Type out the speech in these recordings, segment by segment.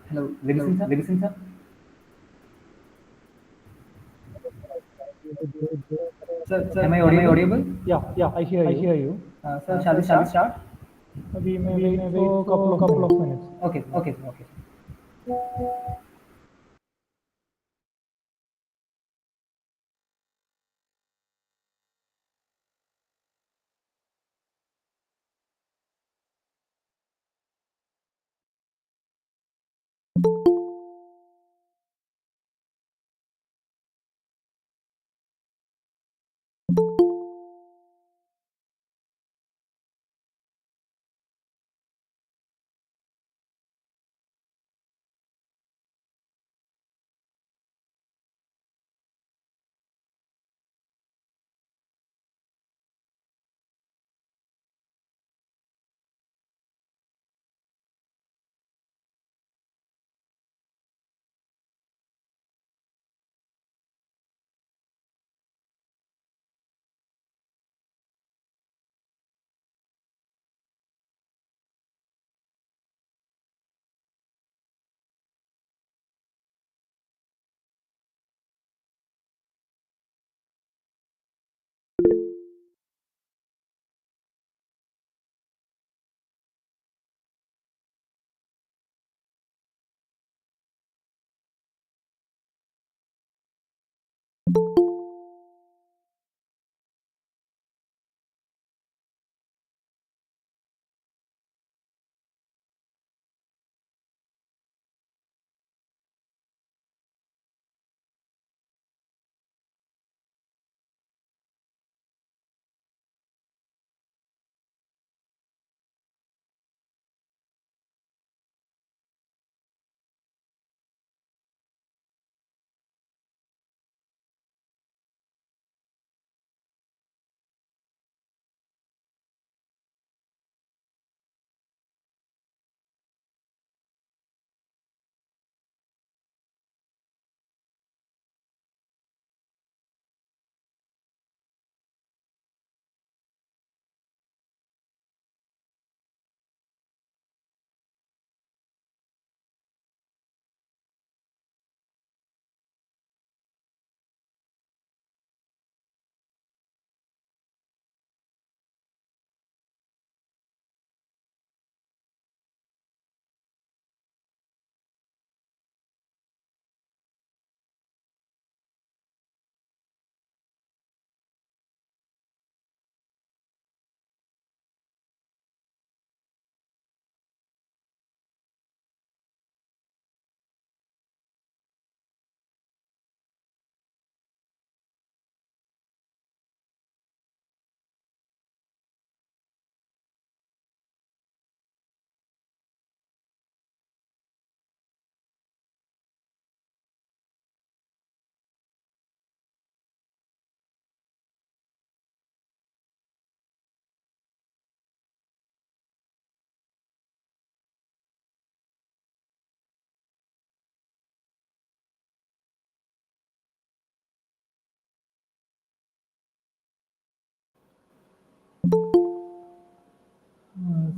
Hello, ladies and sir. Sir, am I audible? Yeah, I hear you. So shall we start? We may We wait may wait for a for a couple couple of of minutes. minutes. Okay.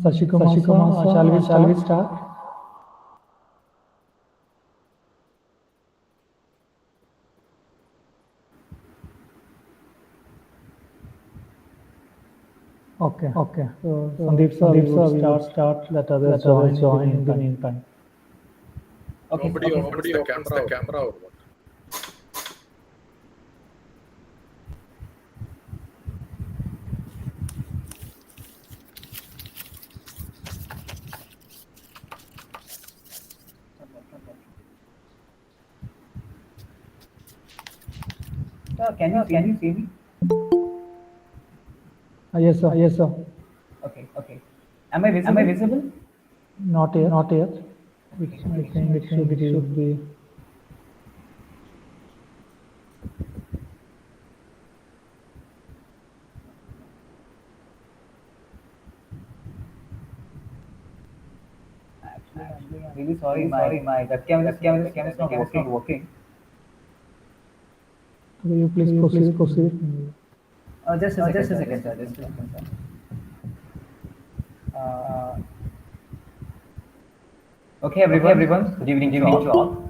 Sashikumar, sir, shall we start? Okay. So Sandeep sir, we would start. Let others join in the meantime. Nobody opens the camera or what? Can you see me? Yes, sir. Okay. Am I visible? Not yet. I think it should be. Actually, I'm really sorry. My webcam is not working. Will you please proceed? Just a second, sir. Just a second, sir. Uh, okay, everyone. Good evening to all.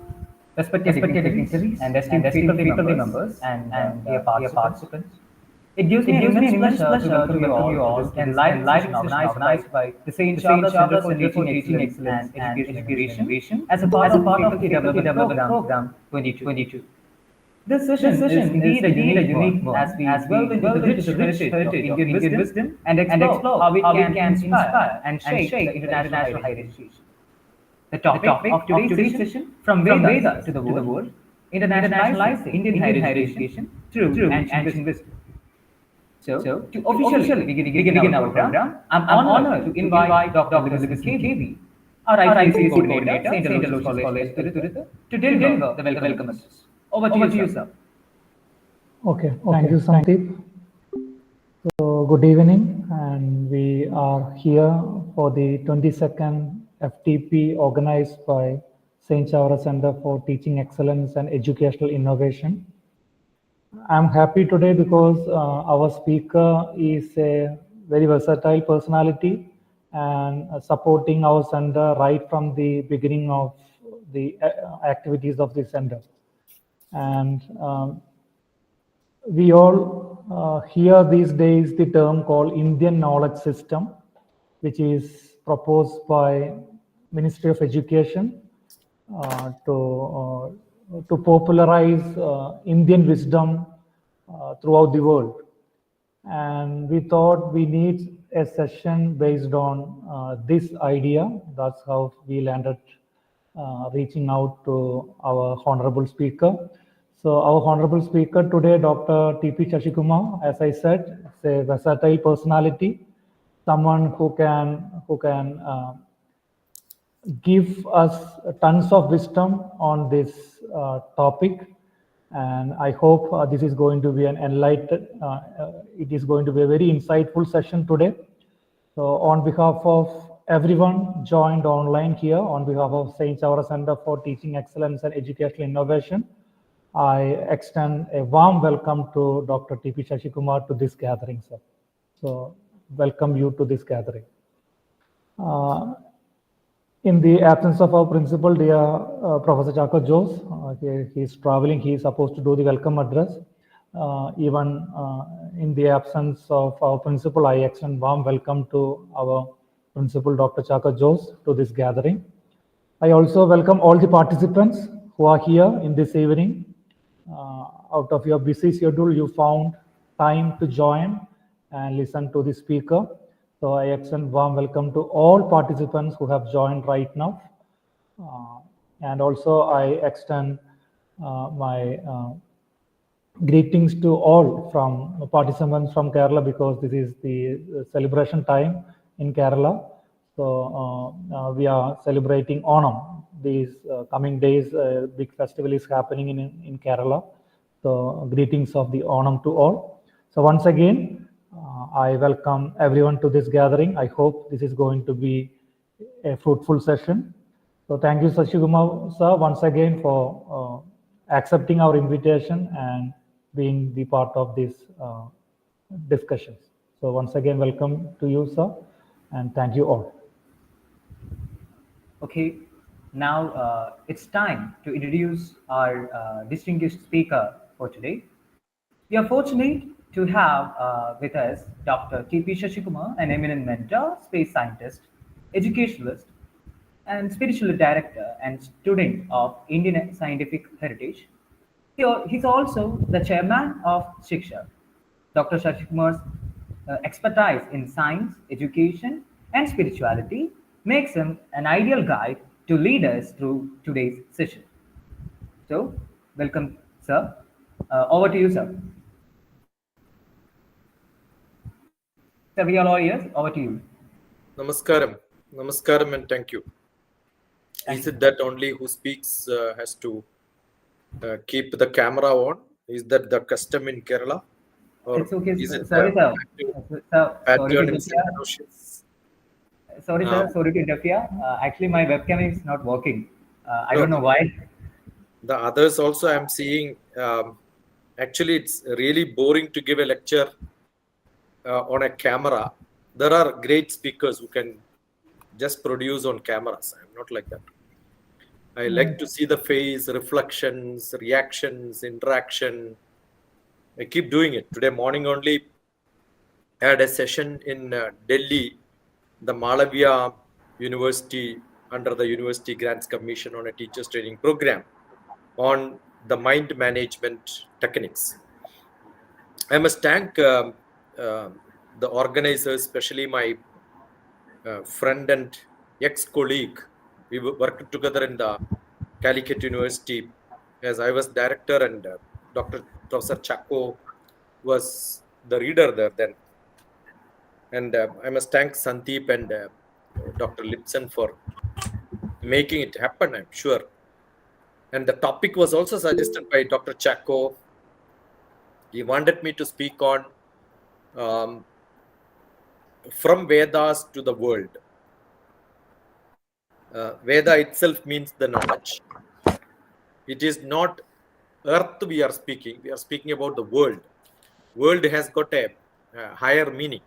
Respected dignitaries and esteemed faculty members and dear participants. It gives me an immense pleasure to welcome you all to this live session organized by the St. Charles Center for Teaching Excellence and Educational Innovation as a part of Faculty Development Program 22. This session is indeed a unique one as we delve into the rich heritage of Indian wisdom and explore how it can inspire and shape the international higher education. The topic of today's session, from Vedas to the world, internationalizing Indian higher education through ancient wisdom. So, to officially begin our program, I'm honored to invite Dr. Lewis KB, our ICC coordinator, St. Aloysius College, to deliver the welcome message. Over to you, sir. Okay, thank you, Sandeep. So, good evening, and we are here for the 22nd FDP organized by St. Charles Center for Teaching Excellence and Educational Innovation. I'm happy today because our speaker is a very versatile personality and supporting our center right from the beginning of the activities of the center. And we all hear these days the term called Indian knowledge system, which is proposed by Ministry of Education to popularize Indian wisdom throughout the world. And we thought we need a session based on this idea. That's how we landed reaching out to our honorable speaker. So our honorable speaker today, Dr. P Sasikumar, as I said, is a versatile personality, someone who can give us tons of wisdom on this topic. And I hope this is going to be an enlightened, it is going to be a very insightful session today. So on behalf of everyone joined online here, on behalf of St. Charles Center for Teaching Excellence and Educational Innovation, I extend a warm welcome to Dr. P Sasikumar to this gathering, sir. So welcome you to this gathering. In the absence of our principal, dear Professor Chako Jose, he is traveling, he is supposed to do the welcome address. Even in the absence of our principal, I extend warm welcome to our principal, Dr. Chako Jose, to this gathering. I also welcome all the participants who are here in this evening. Out of your busy schedule, you found time to join and listen to the speaker. So I extend warm welcome to all participants who have joined right now. And also I extend my greetings to all from participants from Kerala, because this is the celebration time in Kerala. So we are celebrating Onam. These coming days, big festival is happening in Kerala. So greetings of the Onam to all. So once again, I welcome everyone to this gathering. I hope this is going to be a fruitful session. So thank you, Sasikumar sir, once again for accepting our invitation and being the part of these discussions. So once again, welcome to you, sir, and thank you all. Okay, now it's time to introduce our distinguished speaker for today. We are fortunate to have with us Dr. P Sasikumar, an eminent mentor, space scientist, educationalist, and spiritual director and student of Indian scientific heritage. He's also the chairman of SHIKSHA. Dr. Sasikumar's expertise in science, education, and spirituality makes him an ideal guide to lead us through today's session. So, welcome, sir. Over to you, sir. Sir, we are all ears. Over to you. Namaskaram and thank you. Is it that only who speaks has to keep the camera on? Is that the custom in Kerala? Or it's okay, is it sorry, sir. sorry to interfere. Sorry, sir. Sorry to interfere. Actually, my webcam is not working. I don't know why. The others also I'm seeing. Actually, it's really boring to give a lecture on a camera. There are great speakers who can just produce on cameras. I'm not like that. I like to see the face, reflections, reactions, interaction. I keep doing it. Today morning only, I had a session in Delhi, the Malaviya University, under the University Grants Commission, on a teachers training program on the mind management techniques. I must thank the organizers, especially my friend and ex-colleague. We worked together in the Calicut University as I was director, and Dr. Professor Chacko was the reader there then. And I must thank Sandeep and Dr. Lipson for making it happen, I'm sure. And the topic was also suggested by Dr. Chacko. He wanted me to speak on from Vedas to the world. Veda itself means the knowledge. It is not earth we are speaking. We are speaking about the world. World has got a higher meaning.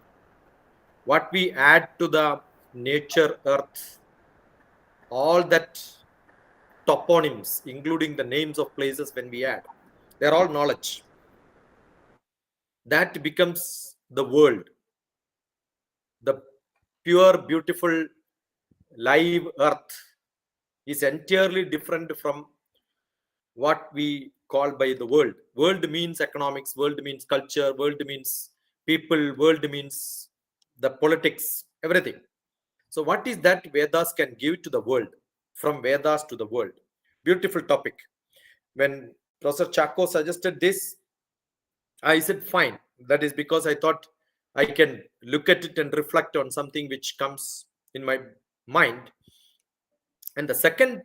What we add to the nature, earth, all that toponyms, including the names of places when we add, they're all knowledge. That becomes the world. The pure, beautiful, live earth is entirely different from what we call by the world. World means economics, world means culture, world means people, world means the politics, everything. So what is that Vedas can give to the world? From Vedas to the world. Beautiful topic. When Professor Chacko suggested this, I said fine. That is because I thought I can look at it and reflect on something which comes in my mind. And the second,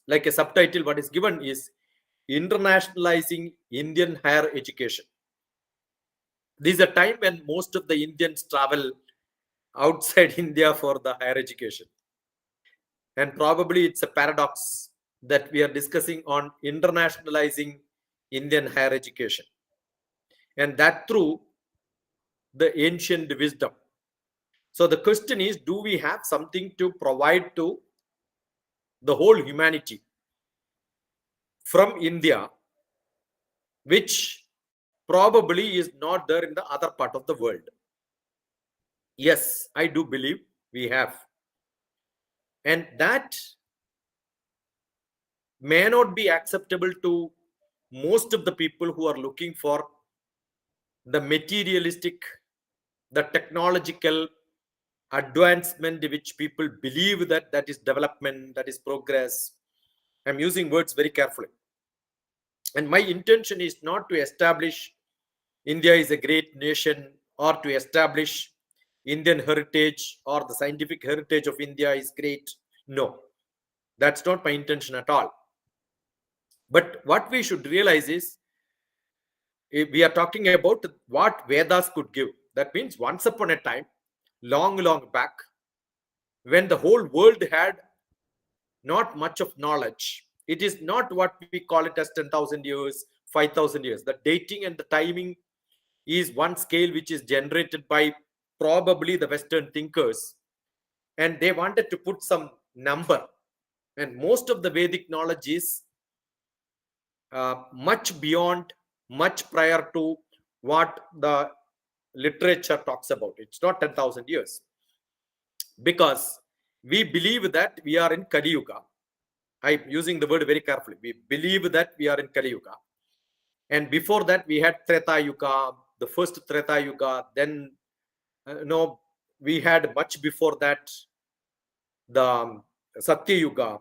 like a subtitle, what is given is Internationalizing Indian Higher Education. This is a time when most of the Indians travel outside India for the higher education. And probably it's a paradox that we are discussing on internationalizing Indian higher education. And that through the ancient wisdom. So the question is, do we have something to provide to the whole humanity from India, which probably is not there in the other part of the world? Yes, I do believe we have. And that may not be acceptable to most of the people who are looking for the materialistic, the technological advancement, which people believe that that is development, that is progress. I'm using words very carefully. And my intention is not to establish India is a great nation, or to establish Indian heritage or the scientific heritage of India is great. No, that's not my intention at all. But what we should realize is, we are talking about what Vedas could give. That means once upon a time, long, long back, when the whole world had not much of knowledge, it is not what we call it as 10,000 years, 5,000 years. The dating and the timing is one scale which is generated by probably the Western thinkers. And they wanted to put some number. And most of the Vedic knowledge is much beyond, much prior to what the literature talks about. It's not 10,000 years. Because we believe that we are in Kali Yuga. I'm using the word very carefully. We believe that we are in Kali Yuga. And before that, we had Treta Yuga, the first Treta Yuga. Then, we had much before that, the Satya Yuga.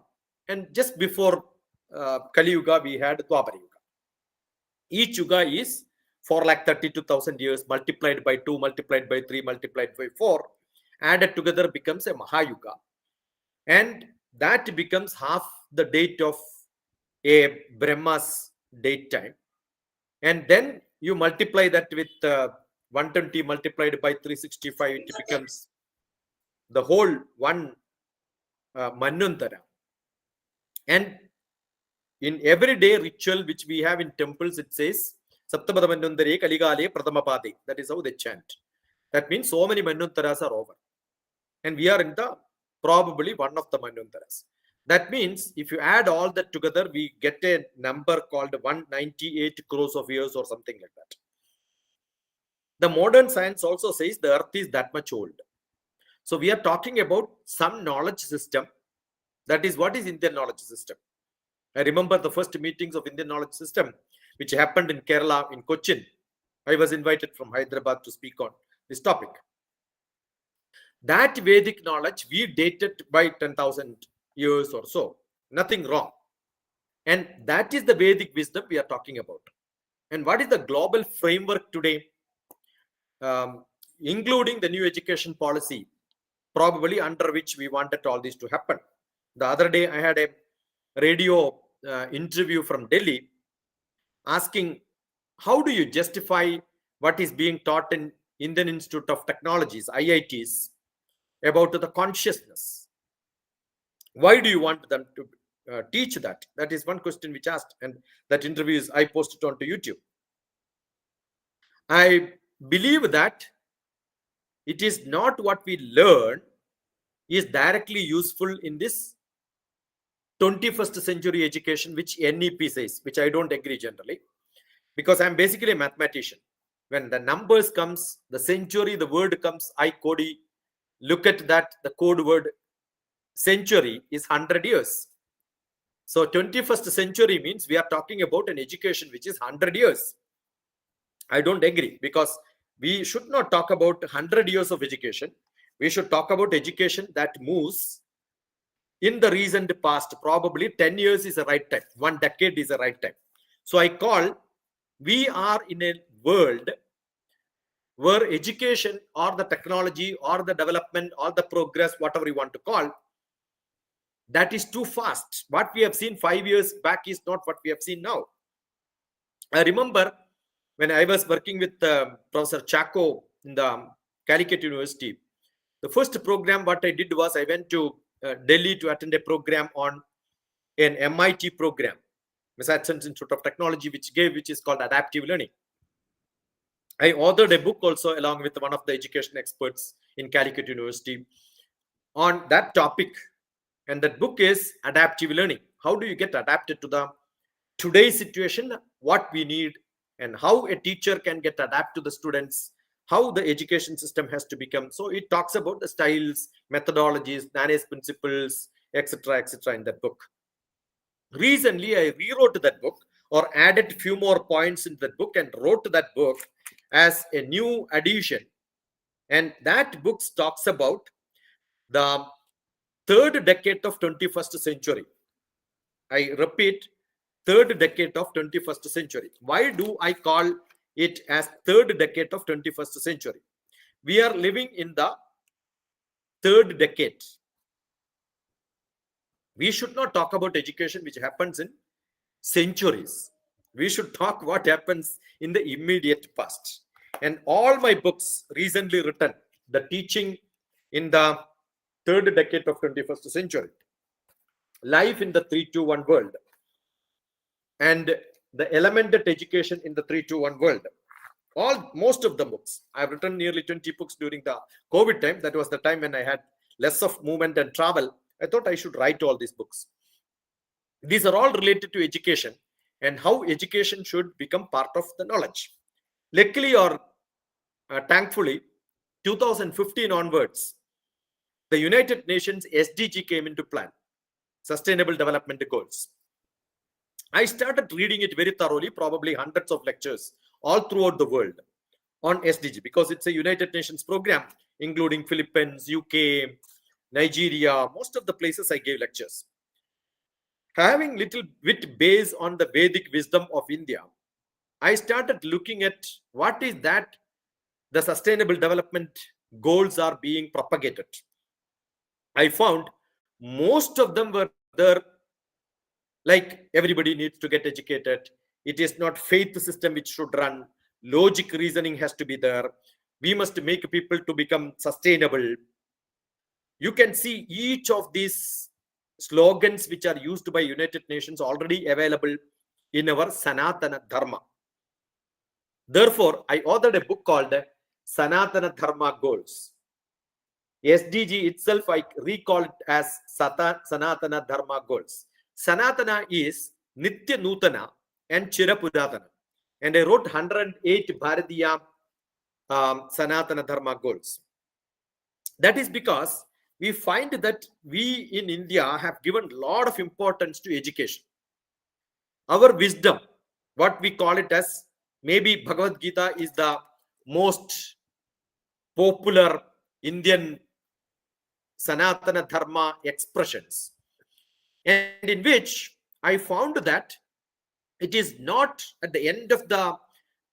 And just before Kali Yuga, we had Dwapara Yuga. Each Yuga is 432,000 years multiplied by 2, multiplied by 3, multiplied by 4. Added together becomes a Mahayuga. And that becomes half the date of a Brahma's date time. And then you multiply that with 120 multiplied by 365, it becomes the whole one Manvantara. And in everyday ritual which we have in temples, it says Saptapada Manvantare Kaligale Pradhamapade. That is how they chant. That means so many Manvantaras are over. And we are in the probably one of the Manvantaras. That means if you add all that together, we get a number called 198 crores of years or something like that. The modern science also says the earth is that much old. So we are talking about some knowledge system. That is what is Indian knowledge system. I remember the first meetings of Indian knowledge system, which happened in Kerala, in Cochin. I was invited from Hyderabad to speak on this topic. That Vedic knowledge, we dated by 10,000 years or so. Nothing wrong. And that is the Vedic wisdom we are talking about. And what is the global framework today? Including the new education policy, probably under which we wanted all this to happen. The other day, I had a radio interview from Delhi asking, how do you justify what is being taught in Indian Institute of Technologies, IITs, about the consciousness? Why do you want them to teach that? That is one question which asked, and that interview is I posted onto YouTube. I believe that it is not what we learn is directly useful in this 21st century education, which NEP says, which I don't agree generally, because I'm basically a mathematician. When the numbers comes, the century, the word comes, I Cody, look at that, the code word century is 100 years. So 21st century means we are talking about an education which is 100 years. I don't agree, because we should not talk about 100 years of education. We should talk about education that moves in the recent past. Probably 10 years is the right time. 1 decade is the right time. So I call, we are in a world where education or the technology or the development or the progress, whatever you want to call, that is too fast. What we have seen 5 years back is not what we have seen now. I remember when I was working with Professor Chacko in the Calicut University, the first program what I did was I went to Delhi to attend a program on an MIT program, Massachusetts Institute of Technology, which is called adaptive learning. I authored a book also along with one of the education experts in Calicut University on that topic. And that book is adaptive learning. How do you get adapted to the today's situation, what we need, and how a teacher can get adapted to the students, how the education system has to become. So it talks about the styles, methodologies, Nanne's principles, etc., etc. in that book. Recently, I rewrote that book or added a few more points in that book and wrote that book as a new addition. And that book talks about the third decade of 21st century. I repeat, third decade of 21st century. Why do I call it as third decade of 21st century? We are living in the third decade. We should not talk about education which happens in centuries. We should talk what happens in the immediate past. And all my books recently written, the teaching in the third decade of 21st century, life in the 321 world, and the elemental education in the 321 world. Most of the books, I've written nearly 20 books during the COVID time. That was the time when I had less of movement and travel. I thought I should write all these books. These are all related to education and how education should become part of the knowledge. Luckily or thankfully, 2015 onwards, the United Nations SDG came into plan, Sustainable Development Goals. I started reading it very thoroughly, probably hundreds of lectures all throughout the world on SDG, because it's a United Nations program, including Philippines, UK, Nigeria, most of the places I gave lectures. Having little bit based on the Vedic wisdom of India, I started looking at what is that the sustainable development goals are being propagated. I found most of them were there, like everybody needs to get educated. It is not faith system which should run. Logic reasoning has to be there. We must make people to become sustainable. You can see each of these slogans which are used by United Nations already available in our Sanatana Dharma. Therefore, I authored a book called Sanatana Dharma Goals. SDG itself, I recall it as Sanatana Dharma goals. Sanatana is Nitya Nutana and Chirapuratana. And I wrote 108 Bharatiya Sanatana Dharma goals. That is because we find that we in India have given a lot of importance to education. Our wisdom, what we call it as, maybe Bhagavad Gita is the most popular Indian Sanatana Dharma expressions, and in which I found that it is not at the end of the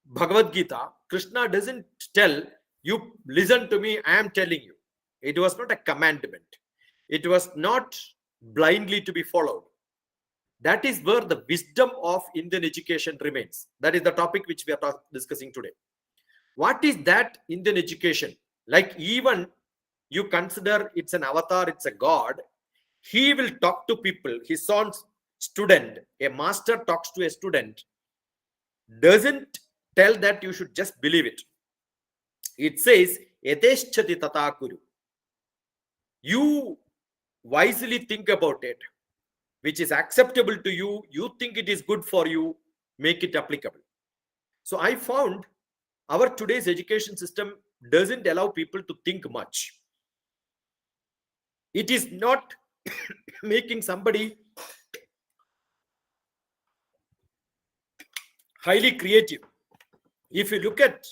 Bhagavad Gita, Krishna doesn't tell you, listen to me, I am telling you. It was not a commandment. It was not blindly to be followed. That is where the wisdom of Indian education remains. That is the topic which we are discussing today. What is that Indian education? Like, even you consider it's an avatar, it's a god, he will talk to people. His own student, a master talks to a student, doesn't tell that you should just believe it. It says, Yadeshchati tata kuru. You wisely think about it, which is acceptable to you, you think it is good for you, make it applicable. So I found our today's education system doesn't allow people to think much. It is not making somebody highly creative. If you look at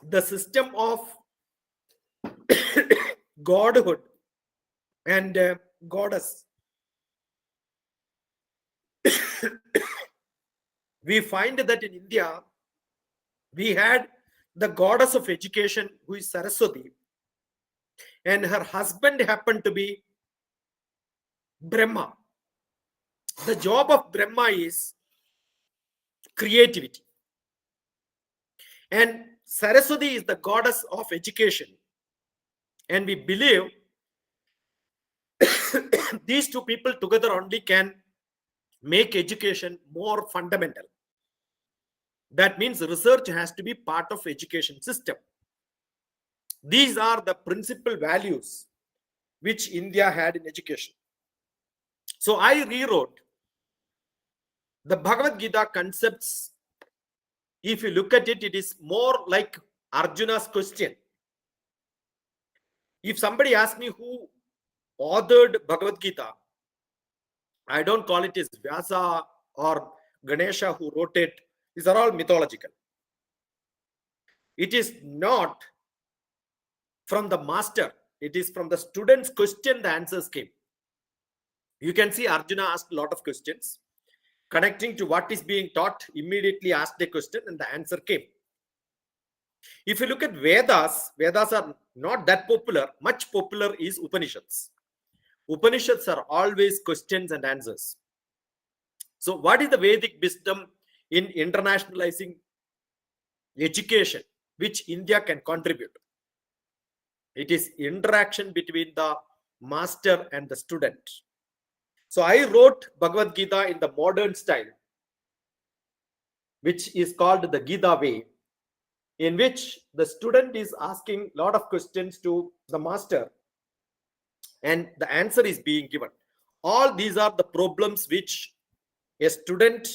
the system of godhood and goddess, we find that in India, we had the goddess of education, who is Saraswati, and her husband happened to be Brahma. The job of Brahma is creativity. And Saraswati is the goddess of education. And we believe these two people together only can make education more fundamental. That means research has to be part of education system. These are the principal values which India had in education. So I rewrote the Bhagavad Gita concepts. If you look at it, it is more like Arjuna's question. If somebody asks me who authored Bhagavad Gita, I don't call it as Vyasa or Ganesha who wrote it. These are all mythological. It is not from the master. It is from the student's question the answers came. You can see Arjuna asked a lot of questions. Connecting to what is being taught, immediately asked a question and the answer came. If you look at Vedas, Vedas are not that popular. Much popular is Upanishads. Upanishads are always questions and answers. So what is the Vedic wisdom in internationalizing education, which India can contribute? It is interaction between the master and the student. So I wrote Bhagavad Gita in the modern style, which is called the Gita way, in which the student is asking a lot of questions to the master and the answer is being given. All these are the problems which a student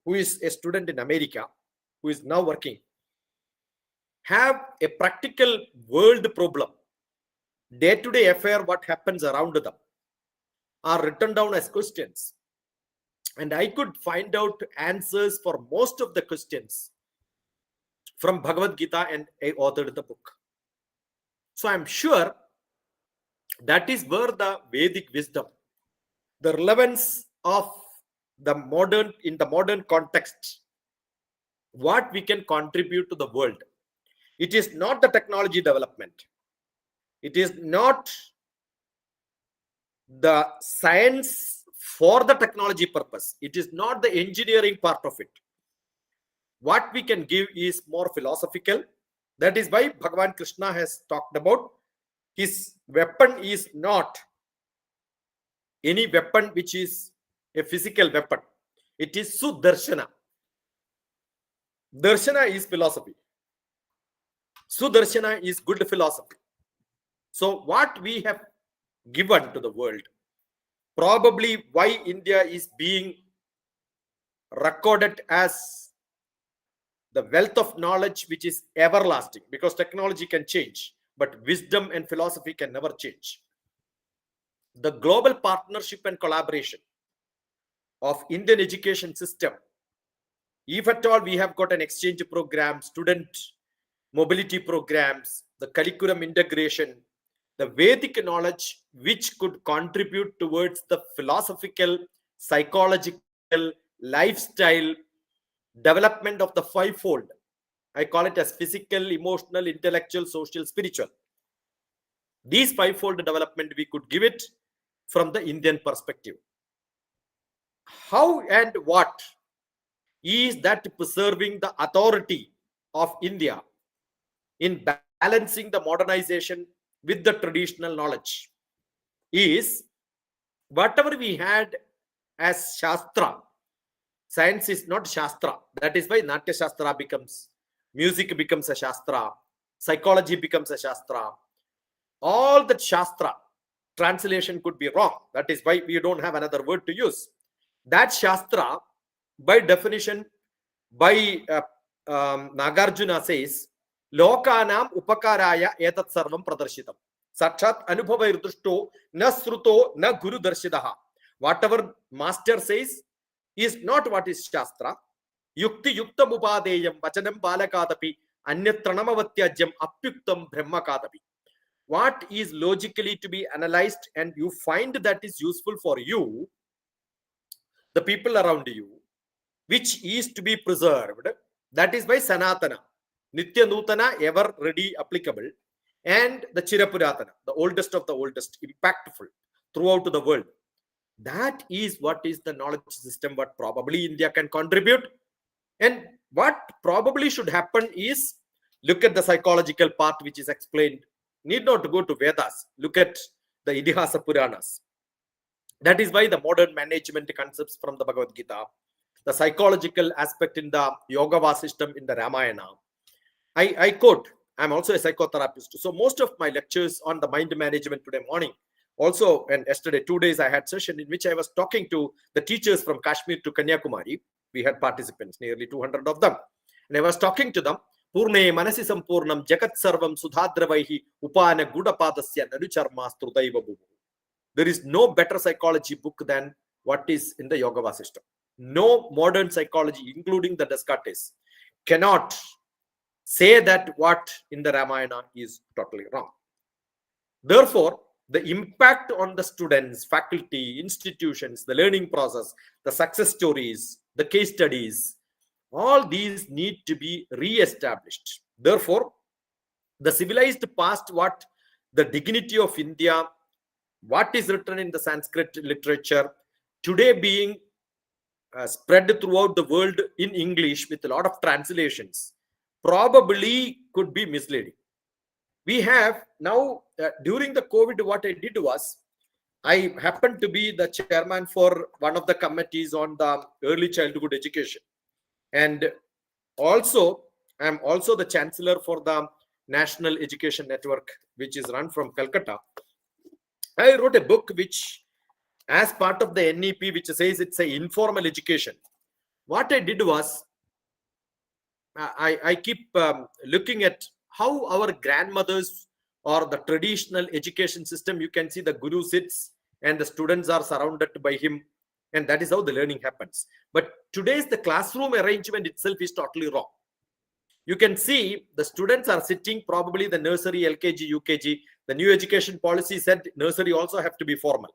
who is a student in America, who is now working, have a practical world problem. Day-to-day affair, what happens around them, are written down as questions. And I could find out answers for most of the questions from Bhagavad Gita, and I authored the book. So I'm sure that is where the Vedic wisdom, the relevance of the modern, in the modern context, what we can contribute to the world. It is not the technology development. It is not the science for the technology purpose. It is not the engineering part of it. What we can give is more philosophical. That is why Bhagavan Krishna has talked about his weapon is not any weapon which is a physical weapon. It is Sudarshana. Darshana is philosophy. Sudarshana is good philosophy. So what we have given to the world, probably why India is being recorded as the wealth of knowledge which is everlasting, because technology can change, but wisdom and philosophy can never change. The global partnership and collaboration of Indian education system, if at all we have got an exchange program, student mobility programs, the curriculum integration, the Vedic knowledge which could contribute towards the philosophical, psychological, lifestyle development of the fivefold. I call it as physical, emotional, intellectual, social, spiritual. These fivefold development, we could give it from the Indian perspective. How and what is that preserving the authority of India in balancing the modernization with the traditional knowledge is whatever we had as Shastra. Science is not Shastra. That is why Natya Shastra becomes, music becomes a Shastra, psychology becomes a Shastra. All that Shastra translation could be wrong. That is why we don't have another word to use. That Shastra, by definition, by Nagarjuna says, Lokanam upakaraya etat sarvam pradarshitam. Sakshat anubhava irdushto na sruto na guru darshidaha. Whatever master says is not what is Shastra. Yukti yuktam upadeyam vachanam balakadapi anyatranamavatyajam apyuktam brahmakadapi. What is logically to be analyzed and you find that is useful for you, the people around you, which is to be preserved, that is by Sanatana, Nitya Nutana, ever ready, applicable, and the Chirapuratana, the oldest of the oldest, impactful throughout the world. That is what is the knowledge system, what probably India can contribute. And what probably should happen is, look at the psychological part which is explained. Need not to go to Vedas. Look at the Idihasa Puranas. That is why the modern management concepts from the Bhagavad Gita, the psychological aspect in the Yoga system in the Ramayana. I quote, I'm also a psychotherapist. So most of my lectures on the mind management today morning, also, and yesterday, 2 days, I had session in which I was talking to the teachers from Kashmir to Kanyakumari. We had participants, nearly 200 of them. And I was talking to them, Purne manasi sampurnam jagat sarvam sudhadravaihi upana gudapadasya narucharmastru daivabu. There is no better psychology book than what is in the Yoga system. No modern psychology, including the Descartes, cannot say that what in the Ramayana is totally wrong. Therefore, the impact on the students, faculty, institutions, the learning process, the success stories, the case studies, all these need to be re-established. Therefore, the civilized past, what the dignity of India, what is written in the Sanskrit literature, today being spread throughout the world in English with a lot of translations, probably could be misleading. We have now, during the COVID, what I did was, I happened to be the chairman for one of the committees on the early childhood education. And also, I'm also the chancellor for the National Education Network, which is run from Calcutta. I wrote a book which, as part of the NEP, which says it's an informal education. What I did was, I keep looking at how our grandmothers or the traditional education system, you can see the guru sits and the students are surrounded by him, and that is how the learning happens. But today's the classroom arrangement itself is totally wrong. You can see the students are sitting, probably the nursery, LKG, UKG. The new education policy said nursery also have to be formal.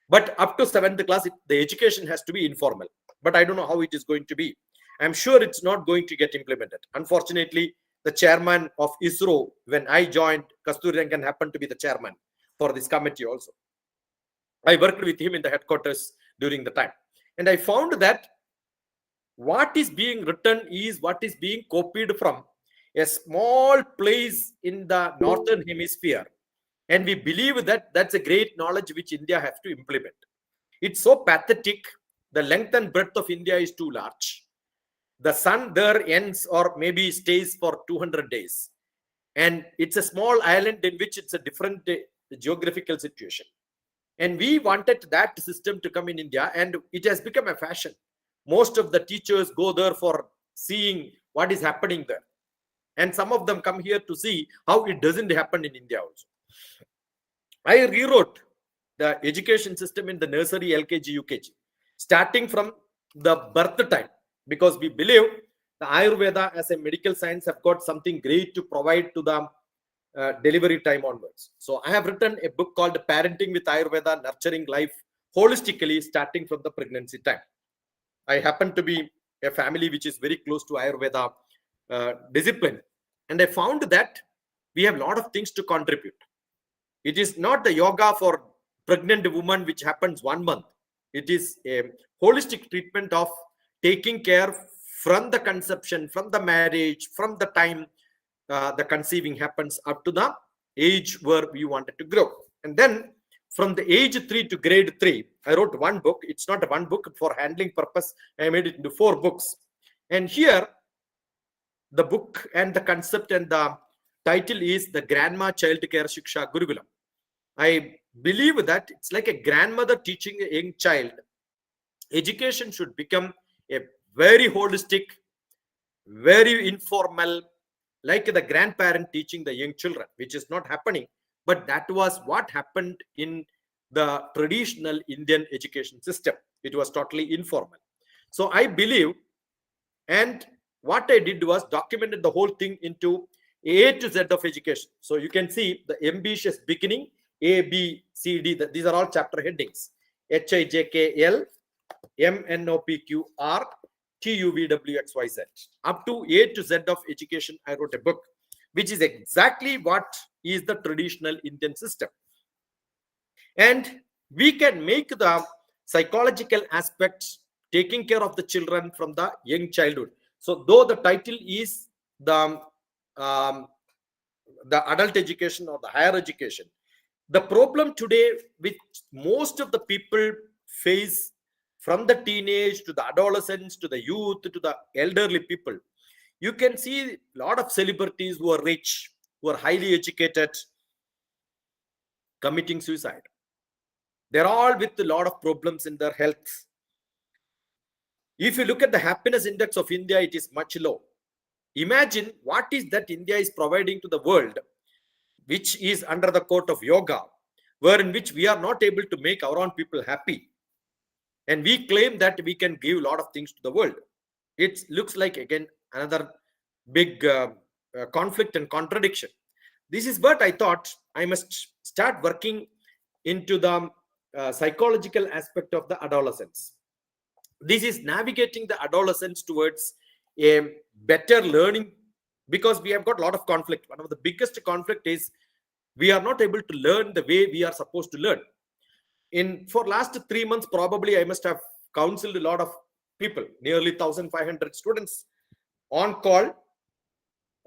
But up to 7th class, the education has to be informal. But I don't know how it is going to be. I'm sure it's not going to get implemented. Unfortunately, the chairman of ISRO, when I joined, Kasturi Rangan happened to be the chairman for this committee also. I worked with him in the headquarters during the time. And I found that what is being written is what is being copied from a small place in the northern hemisphere. And we believe that that's a great knowledge which India has to implement. It's so pathetic. The length and breadth of India is too large. The sun there ends or maybe stays for 200 days. And it's a small island in which it's a different geographical situation. And we wanted that system to come in India, and it has become a fashion. Most of the teachers go there for seeing what is happening there. And some of them come here to see how it doesn't happen in India also. I rewrote the education system in the nursery, LKG, UKG, starting from the birth time, because we believe the Ayurveda as a medical science have got something great to provide to the delivery time onwards. So I have written a book called Parenting with Ayurveda, Nurturing Life Holistically, starting from the pregnancy time. I happen to be a family which is very close to Ayurveda discipline. And I found that we have a lot of things to contribute. It is not the yoga for pregnant woman which happens 1 month. It is a holistic treatment of taking care from the conception, from the marriage, from the time the conceiving happens up to the age where we wanted to grow. And then from the age 3 to grade 3, I wrote one book. It's not one book for handling purpose. I made it into 4 books. And here, the book and the concept and the title is The Grandma Child Care Shiksha Gurukulam. I believe that it's like a grandmother teaching a young child. Education should become a very holistic, very informal, like the grandparent teaching the young children, which is not happening. But that was what happened in the traditional Indian education system. It was totally informal. So I believe, and what I did was documented the whole thing into A to Z of education. So you can see the ambitious beginning, A, B, C, D. These are all chapter headings. HIJKL, MNOPQR, TUVWXYZ. Up to A to Z of education, I wrote a book, which is exactly what is the traditional Indian system. And we can make the psychological aspects, taking care of the children from the young childhood. So though the title is the adult education or the higher education, the problem today which most of the people face, from the teenage to the adolescents to the youth to the elderly people, you can see a lot of celebrities who are rich, who are highly educated, committing suicide. They're all with a lot of problems in their health. If you look at the happiness index of India, it is much low. Imagine what is that India is providing to the world, which is under the coat of yoga, wherein which we are not able to make our own people happy. And we claim that we can give a lot of things to the world. It looks like, again, another big conflict and contradiction. This is what I thought I must start working into the psychological aspect of the adolescence. This is navigating the adolescence towards a better learning, because we have got a lot of conflict. One of the biggest conflict is we are not able to learn the way we are supposed to learn. For last 3 months, probably I must have counseled a lot of people, nearly 1,500 students on call,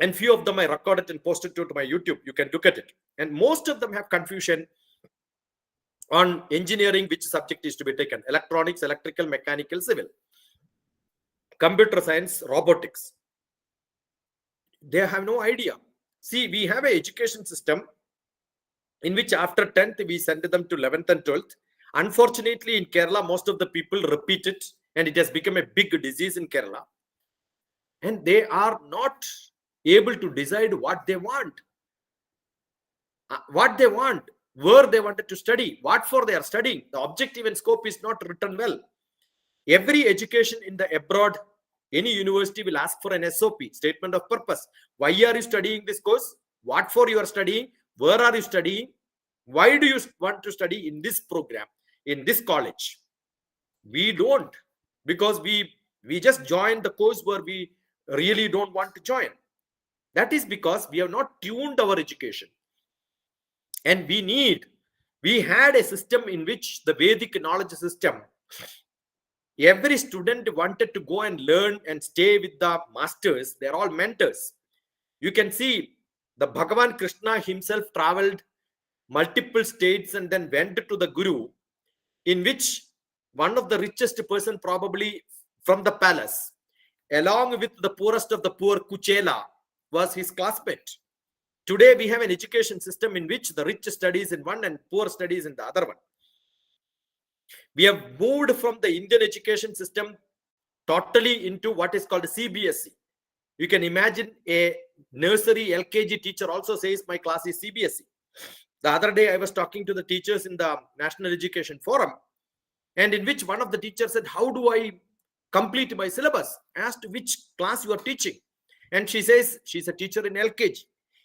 and few of them I recorded and posted to my YouTube. You can look at it. And most of them have confusion on engineering, which subject is to be taken: electronics, electrical, mechanical, civil, computer science, robotics. They have no idea. See, we have an education system in which after 10th, we send them to 11th and 12th. Unfortunately, in Kerala, most of the people repeat it, and it has become a big disease in Kerala. And they are not able to decide what they want. Where they wanted to study, what for they are studying. The objective and scope is not written well. Every education in the abroad, any university will ask for an SOP, statement of purpose. Why are you studying this course? What for you are studying? Where are you studying? Why do you want to study in this program, in this college? We don't, because we just joined the course where we really don't want to join. That is because we have not tuned our education. And we had a system in which the Vedic knowledge system, every student wanted to go and learn and stay with the masters. They're all mentors. You can see the Bhagavan Krishna himself traveled multiple states and then went to the Guru, in which one of the richest person probably from the palace, along with the poorest of the poor, Kuchela, was his classmate. Today we have an education system in which the rich studies in one and poor studies in the other one. We have moved from the Indian education system totally into what is called CBSE. You can imagine a nursery LKG teacher also says my class is CBSE. The other day I was talking to the teachers in the National Education Forum, and in which one of the teachers said, how do I complete my syllabus? I asked which class you are teaching, and she says she's a teacher in LKG.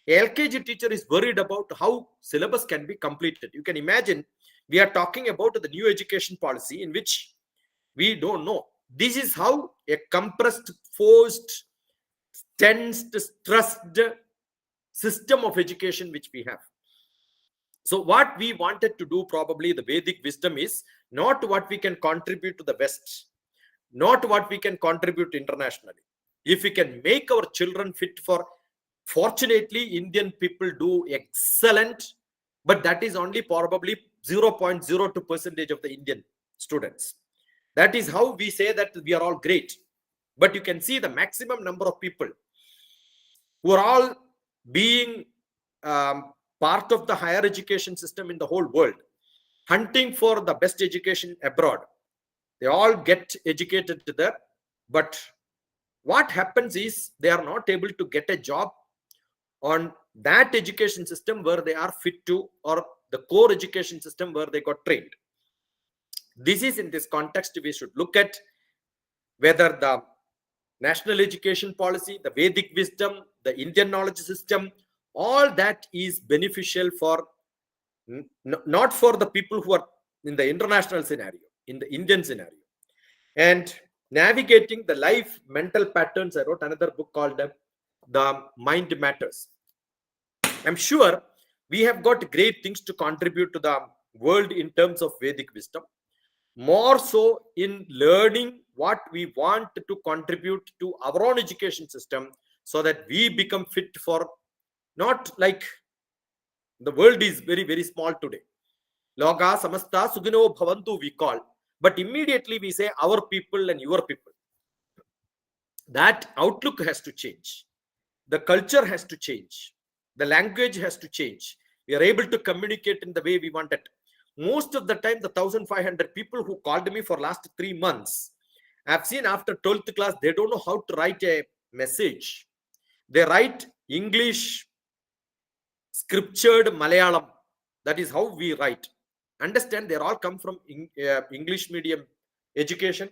A LKG teacher is worried about how syllabus can be completed. You can imagine we are talking about the new education policy in which we don't know. This is how a compressed, forced, tensed, stressed system of education which we have. So what we wanted to do, probably the Vedic wisdom, is not what we can contribute to the West, not what we can contribute internationally. If we can make our children fit for, fortunately, Indian people do excellent, but that is only probably 0.02% of the Indian students. That is how we say that we are all great. But you can see the maximum number of people who are all being part of the higher education system in the whole world, hunting for the best education abroad. They all get educated there, but what happens is they are not able to get a job on that education system where they are fit to, or the core education system where they got trained. This is in this context we should look at whether the national education policy, the Vedic wisdom, the Indian knowledge system, all that is beneficial for, not for the people who are in the international scenario, in the Indian scenario. And navigating the life mental patterns, I wrote another book called The Mind Matters. I'm sure we have got great things to contribute to the world in terms of Vedic wisdom, more so in learning what we want to contribute to our own education system, so that we become fit for, not like the world is very, very small today. Loga samasta sugino bhavantu we call, but immediately we say our people and your people. That outlook has to change. The culture has to change. The language has to change. We are able to communicate in the way we want it. Most of the time, the 1,500 people who called me for last 3 months, I've seen after 12th class, they don't know how to write a message. They write English, scriptured Malayalam. That is how we write. Understand, they all come from English medium education,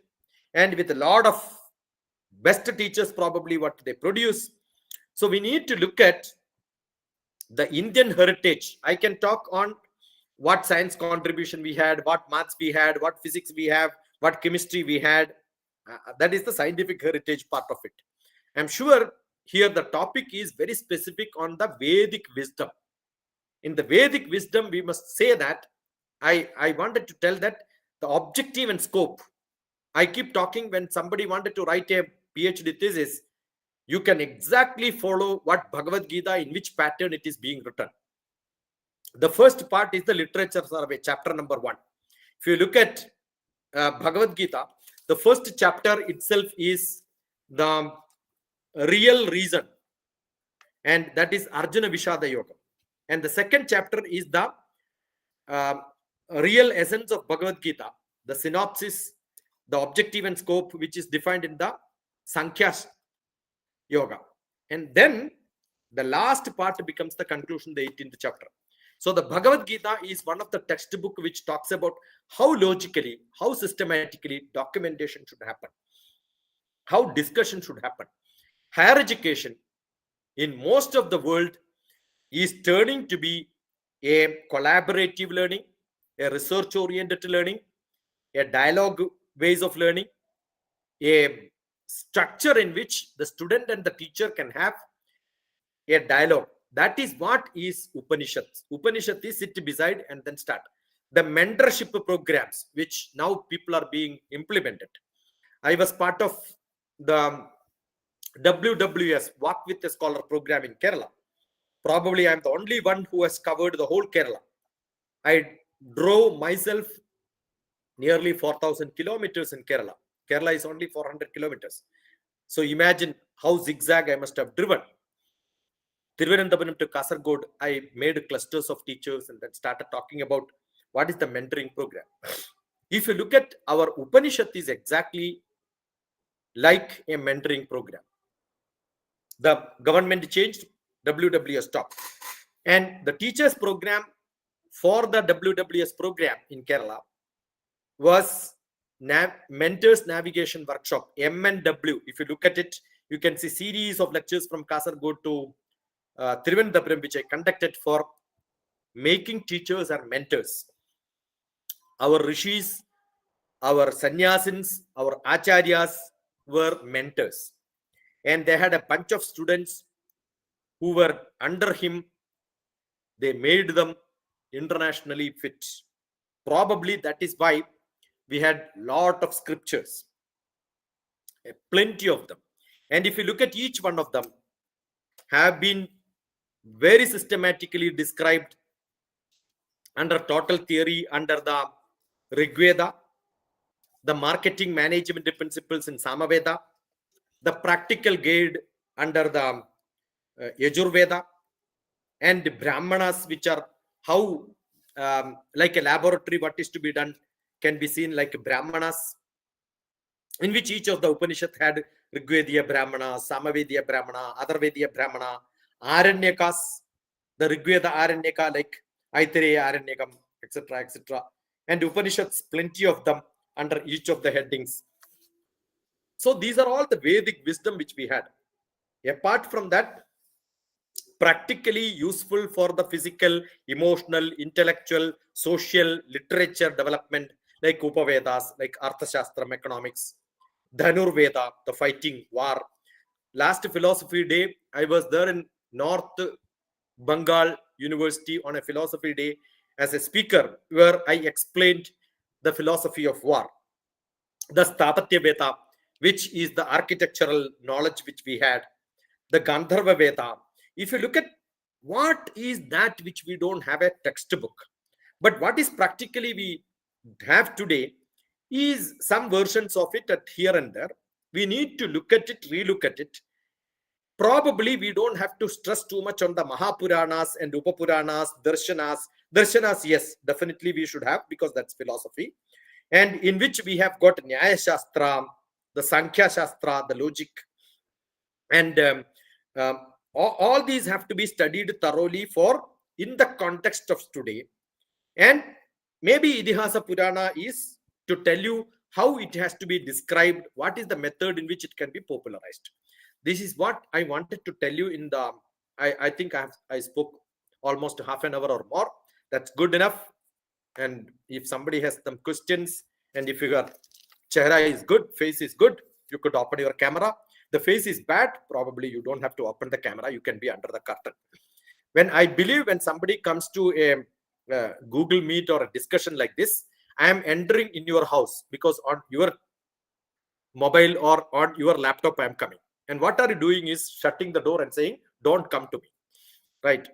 and with a lot of best teachers, probably what they produce. So we need to look at the Indian heritage. I can talk on what science contribution we had, what maths we had, what physics we have, what chemistry we had. That is the scientific heritage part of it. I'm sure here the topic is very specific on the Vedic wisdom. In the Vedic wisdom, we must say that I wanted to tell that the objective and scope. I keep talking when somebody wanted to write a PhD thesis, you can exactly follow what Bhagavad Gita, in which pattern it is being written. The first part is the literature survey, chapter number 1. If you look at Bhagavad Gita, the first chapter itself is the real reason, and that is Arjuna Vishada Yoga. And the second chapter is the real essence of Bhagavad Gita, the synopsis, the objective and scope, which is defined in the Sankhya Yoga. And then the last part becomes the conclusion, the 18th chapter. So the Bhagavad Gita is one of the textbook which talks about how logically, how systematically documentation should happen, how discussion should happen. Higher education in most of the world is turning to be a collaborative learning, a research-oriented learning, a dialogue ways of learning, a structure in which the student and the teacher can have a dialogue. That is what is Upanishads. Upanishad is sit beside and then start. The mentorship programs, which now people are being implemented. I was part of the WWS, Walk with a Scholar program in Kerala. Probably I'm the only one who has covered the whole Kerala. I drove myself nearly 4,000 kilometers in Kerala. Kerala is only 400 kilometers. So imagine how zigzag I must have driven. Thiruvananthapuram to Kasargod, I made clusters of teachers and then started talking about what is the mentoring program. If you look at our Upanishad, is exactly like a mentoring program. The government changed, WWS stopped, and the teachers program for the WWS program in Kerala was mentors navigation workshop, MNW. If you look at it, you can see series of lectures from Kasargod to Thiruvananthapuram, which I conducted for making teachers or mentors. Our rishis, our sannyasins, our acharyas were mentors, and they had a bunch of students who were under him. They made them internationally fit. Probably that is why we had lot of scriptures, plenty of them, and if you look at each one of them, have been very systematically described under total theory, under the Rigveda, the marketing management principles in Samaveda, the practical guide under the Yajurveda, and Brahmanas, which are how like a laboratory, what is to be done can be seen like Brahmanas, in which each of the Upanishad had Rigvediya Brahmana, Samavediya Brahmana, Atharvediya Brahmana, Aranyakas, the Rigveda Aranyaka like Aitareya Aranyakam, etc., etc., and Upanishads, plenty of them under each of the headings. So these are all the Vedic wisdom which we had. Apart from that, practically useful for the physical, emotional, intellectual, social, literature development, like Upavedas, like Arthashastram, economics, Dhanurveda, the fighting, war. Last philosophy day, I was there in North Bengal University on a philosophy day as a speaker, where I explained the philosophy of war. The Stapatya Veda, which is the architectural knowledge which we had, the Gandharva Veda. If you look at what is that which we don't have a textbook, but what is practically we have today is some versions of it at here and there. We need to look at it, relook at it. Probably we don't have to stress too much on the Mahapuranas and Upapuranas, Darshanas. Darshanas, yes, definitely we should have, because that's philosophy, and in which we have got Nyaya Shastra, the Sankhya Shastra, the logic, and all these have to be studied thoroughly for in the context of today. And maybe Idihasa Purana is to tell you how it has to be described, what is the method in which it can be popularized. This is what I wanted to tell you in the, I think I spoke almost half an hour or more. That's good enough. And if somebody has some questions, and if your chehra is good, face is good, you could open your camera. The face is bad, probably you don't have to open the camera, you can be under the curtain. When I believe when somebody comes to a Google Meet or a discussion like this, I am entering in your house, because on your mobile or on your laptop I am coming, and what are you doing is shutting the door and saying, don't come to me, right?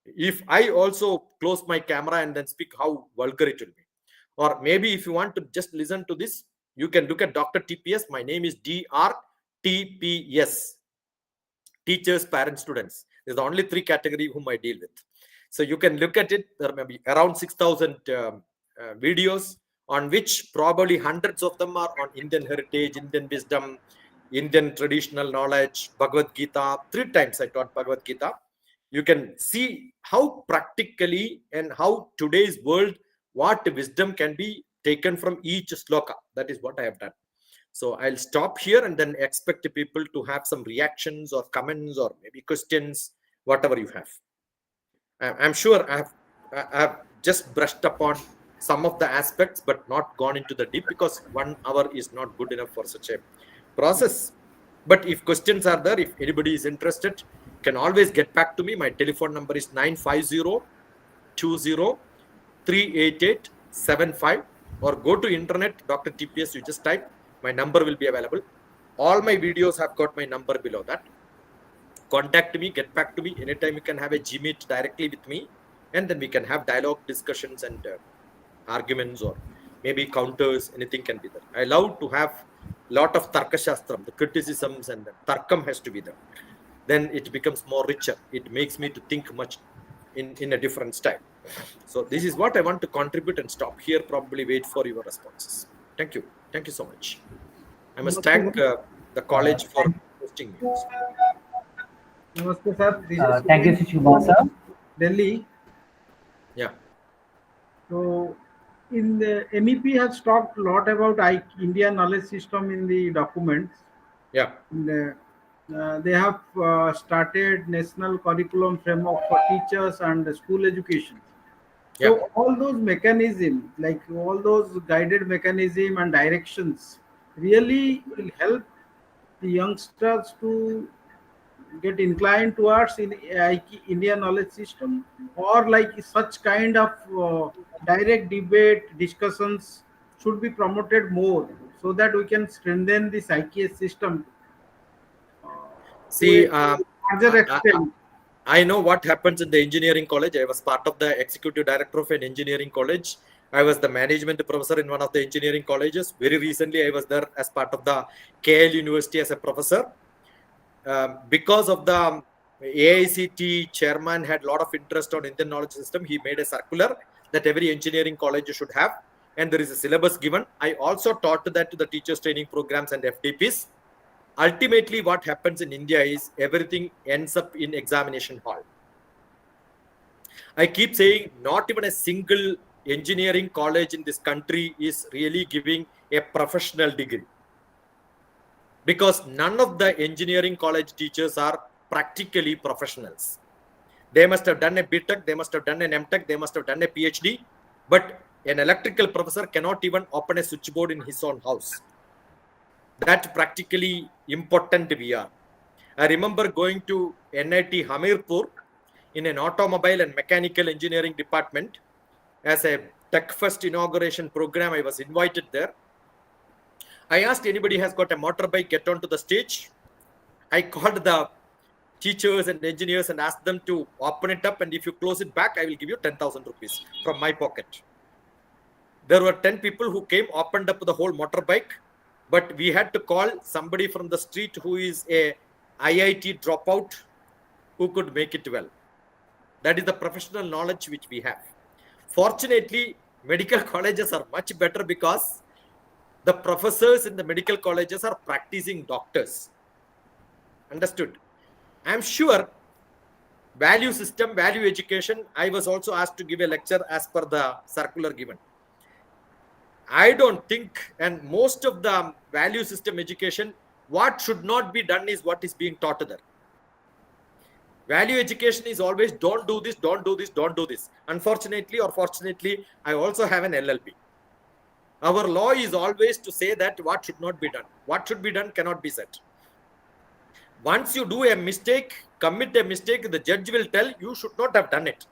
If I also close my camera and then speak, how vulgar it will be. Or maybe if you want to just listen to this, you can look at Dr. TPS. My name is DRTPS, teachers, parents, students. There's only 3 categories whom I deal with. So you can look at it. There may be around 6,000 videos, on which probably hundreds of them are on Indian heritage, Indian wisdom, Indian traditional knowledge, Bhagavad Gita. 3 times I taught Bhagavad Gita. You can see how practically and how today's world, what wisdom can be taken from each sloka. That is what I have done. So I'll stop here and then expect people to have some reactions or comments or maybe questions, whatever you have. I'm sure I have just brushed upon some of the aspects, but not gone into the deep, because 1 hour is not good enough for such a process. But if questions are there, if anybody is interested, can always get back to me. My telephone number is 950-20-388-75, or go to internet, Dr. TPS, you just type, my number will be available. All my videos have got my number below that. Contact me, get back to me anytime. You can have a Gmeet directly with me, and then we can have dialogue, discussions, and arguments, or maybe counters. Anything can be there. I love to have lot of Tarka Shastram, the criticisms, and the Tarkam has to be there. then it becomes more richer. It makes me to think much in a different style. So this is what I want to contribute and stop here, probably wait for your responses. Thank you. Thank you so much. I must thank the college for hosting me. Namaste, sir. This is Thank you, Sasikumar, sir. Delhi. Yeah. So, in the MEP has talked a lot about Indian knowledge system in the documents. Yeah. And, they have started national curriculum framework for teachers and school education. So Yeah. all those mechanisms, like all those guided mechanism and directions, really will help the youngsters to get inclined towards in Indian knowledge system, or like such kind of direct debate discussions should be promoted more, so that we can strengthen the IKS system to See, a larger extent. I know what happens in the engineering college. I was part of the executive director of an engineering college. I was the management professor in one of the engineering colleges. Very recently, I was there as part of the KL University as a professor. Because of the AICT chairman had a lot of interest on Indian knowledge system, he made a circular that every engineering college should have, and there is a syllabus given. I also taught that to the teachers training programs and FDPs. Ultimately, what happens in India is everything ends up in examination hall. I keep saying not even a single engineering college in this country is really giving a professional degree, because none of the engineering college teachers are practically professionals. They must have done a BTech, they must have done an MTech, they must have done a PhD, but an electrical professor cannot even open a switchboard in his own house. That practically important we are. I remember going to NIT Hamirpur in an automobile and mechanical engineering department as a Tech Fest inauguration program. I was invited there. I asked anybody has got a motorbike, get onto the stage. I called the teachers and engineers and asked them to open it up, and if you close it back, I will give you 10,000 rupees from my pocket. There were 10 people who came, opened up the whole motorbike, but we had to call somebody from the street who is a IIT dropout who could make it well. That is the professional knowledge which we have. Fortunately, medical colleges are much better because the professors in the medical colleges are practicing doctors. Understood? I'm sure value system, value education, I was also asked to give a lecture as per the circular given. I don't think, and most of the value system education, what should not be done is what is being taught there. Value education is always don't do this, don't do this, don't do this. Unfortunately or fortunately, I also have an LLB. Our law is always to say that what should not be done. What should be done cannot be said. Once you do a mistake, commit a mistake, the judge will tell you should not have done it.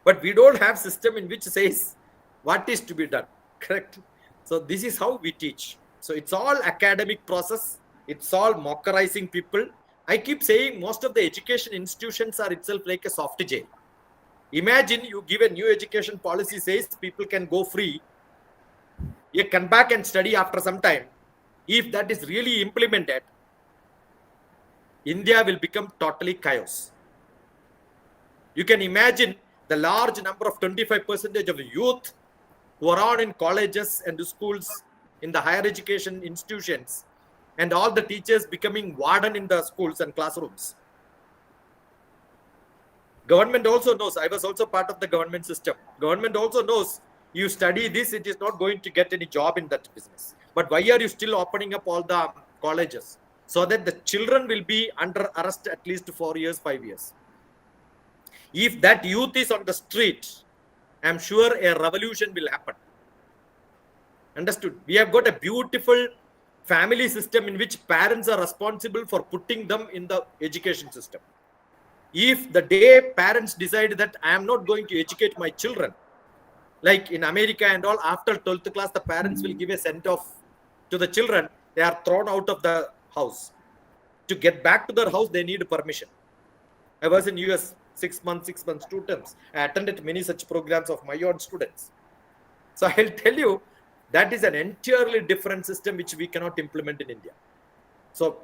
But we don't have system in which says what is to be done. Correct? So this is how we teach. So it's all academic process. It's all mockerizing people. I keep saying most of the education institutions are itself like a soft jail. Imagine you give a new education policy says people can go free. You come back and study after some time. If that is really implemented, India will become totally chaos. You can imagine the large number of 25% of the youth who are on in colleges and schools, in the higher education institutions, and all the teachers becoming warden in the schools and classrooms. Government also knows. I was also part of the government system. Government also knows you study this, it is not going to get any job in that business. But why are you still opening up all the colleges? So that the children will be under arrest at least 4 years, 5 years. If that youth is on the street, I'm sure a revolution will happen. Understood? We have got a beautiful family system in which parents are responsible for putting them in the education system. If the day parents decide that I am not going to educate my children, like in America and all, after 12th class, the parents will give a send off to the children. They are thrown out of the house. To get back to their house, they need permission. I was in US 6 months, 2 terms. I attended many such programs of my own students. So I'll tell you, that is an entirely different system which we cannot implement in India. So